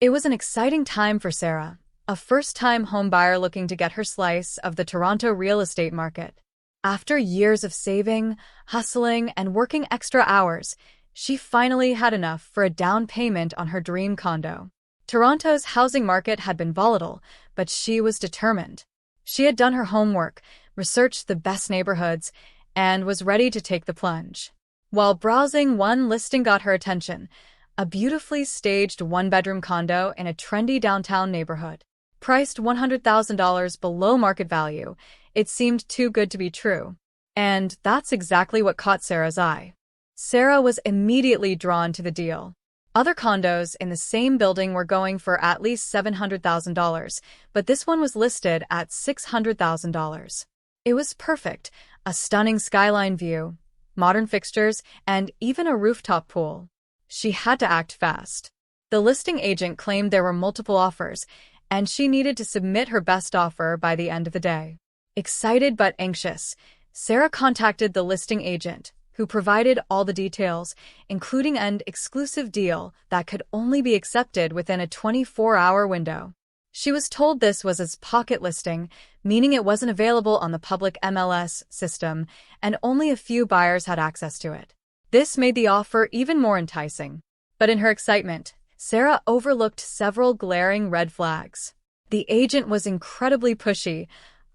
It was an exciting time for Sarah, a first-time homebuyer looking to get her slice of the Toronto real estate market. After years of saving, hustling, and working extra hours, she finally had enough for a down payment on her dream condo. Toronto's housing market had been volatile, but she was determined. She had done her homework, researched the best neighborhoods, and was ready to take the plunge. While browsing, one listing got her attention, a beautifully staged one-bedroom condo in a trendy downtown neighborhood. Priced $100,000 below market value, it seemed too good to be true. And that's exactly what caught Sarah's eye. Sarah was immediately drawn to the deal. Other condos in the same building were going for at least $700,000, but this one was listed at $600,000. It was perfect, a stunning skyline view, modern fixtures, and even a rooftop pool. She had to act fast. The listing agent claimed there were multiple offers, and she needed to submit her best offer by the end of the day. Excited but anxious, Sarah contacted the listing agent, who provided all the details, including an exclusive deal that could only be accepted within a 24-hour window. She was told this was a pocket listing, meaning it wasn't available on the public MLS system, and only a few buyers had access to it. This made the offer even more enticing. But in her excitement, Sarah overlooked several glaring red flags. The agent was incredibly pushy,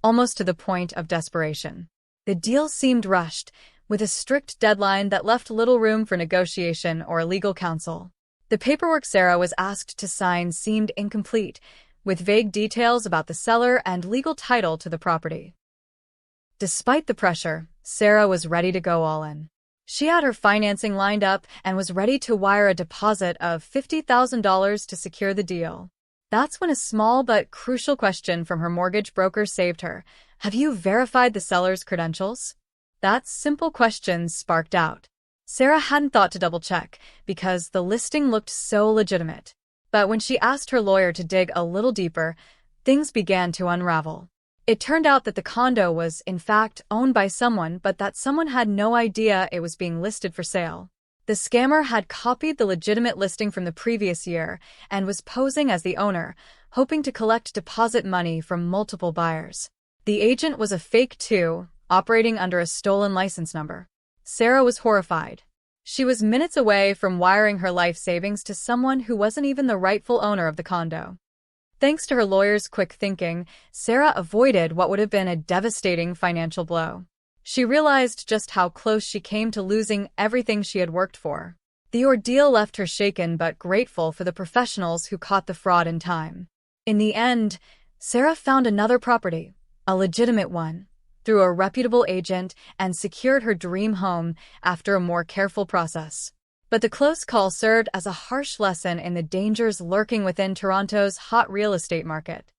almost to the point of desperation. The deal seemed rushed, with a strict deadline that left little room for negotiation or legal counsel. The paperwork Sarah was asked to sign seemed incomplete, with vague details about the seller and legal title to the property. Despite the pressure, Sarah was ready to go all in. She had her financing lined up and was ready to wire a deposit of $50,000 to secure the deal. That's when a small but crucial question from her mortgage broker saved her. Have you verified the seller's credentials? That simple question sparked doubt. Sarah hadn't thought to double-check because the listing looked so legitimate. But when she asked her lawyer to dig a little deeper, things began to unravel. It turned out that the condo was, in fact, owned by someone, but that someone had no idea it was being listed for sale. The scammer had copied the legitimate listing from the previous year and was posing as the owner, hoping to collect deposit money from multiple buyers. The agent was a fake too, operating under a stolen license number. Sarah was horrified. She was minutes away from wiring her life savings to someone who wasn't even the rightful owner of the condo. Thanks to her lawyer's quick thinking, Sarah avoided what would have been a devastating financial blow. She realized just how close she came to losing everything she had worked for. The ordeal left her shaken but grateful for the professionals who caught the fraud in time. In the end, Sarah found another property, a legitimate one, through a reputable agent and secured her dream home after a more careful process. But the close call served as a harsh lesson in the dangers lurking within Toronto's hot real estate market.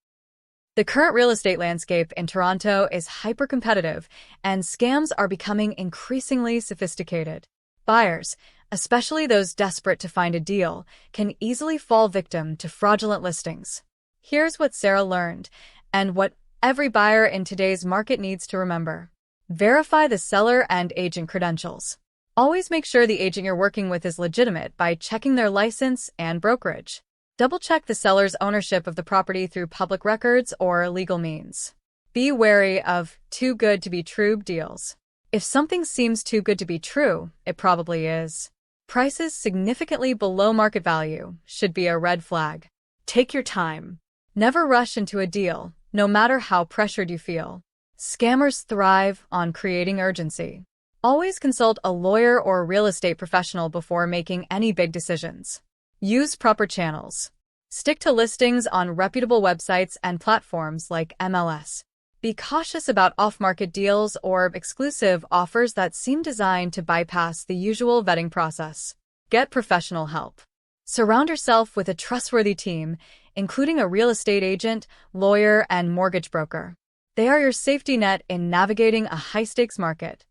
The current real estate landscape in Toronto is hyper-competitive, and scams are becoming increasingly sophisticated. Buyers, especially those desperate to find a deal, can easily fall victim to fraudulent listings. Here's what Sarah learned, and what every buyer in today's market needs to remember. Verify the seller and agent credentials. Always make sure the agent you're working with is legitimate by checking their license and brokerage. Double-check the seller's ownership of the property through public records or legal means. Be wary of too good to be true deals. If something seems too good to be true, it probably is. Prices significantly below market value should be a red flag. Take your time. Never rush into a deal, no matter how pressured you feel. Scammers thrive on creating urgency. Always consult a lawyer or a real estate professional before making any big decisions. Use proper channels. Stick to listings on reputable websites and platforms like MLS. Be cautious about off-market deals or exclusive offers that seem designed to bypass the usual vetting process. Get professional help. Surround yourself with a trustworthy team, including a real estate agent, lawyer, and mortgage broker. They are your safety net in navigating a high-stakes market.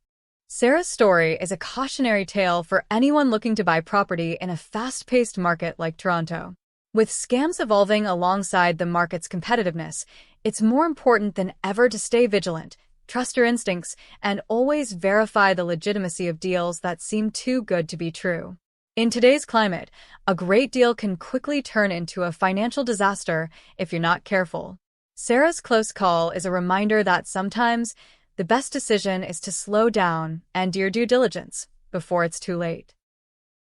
Sarah's story is a cautionary tale for anyone looking to buy property in a fast-paced market like Toronto. With scams evolving alongside the market's competitiveness, it's more important than ever to stay vigilant, trust your instincts, and always verify the legitimacy of deals that seem too good to be true. In today's climate, a great deal can quickly turn into a financial disaster if you're not careful. Sarah's close call is a reminder that sometimes the best decision is to slow down and do your due diligence before it's too late.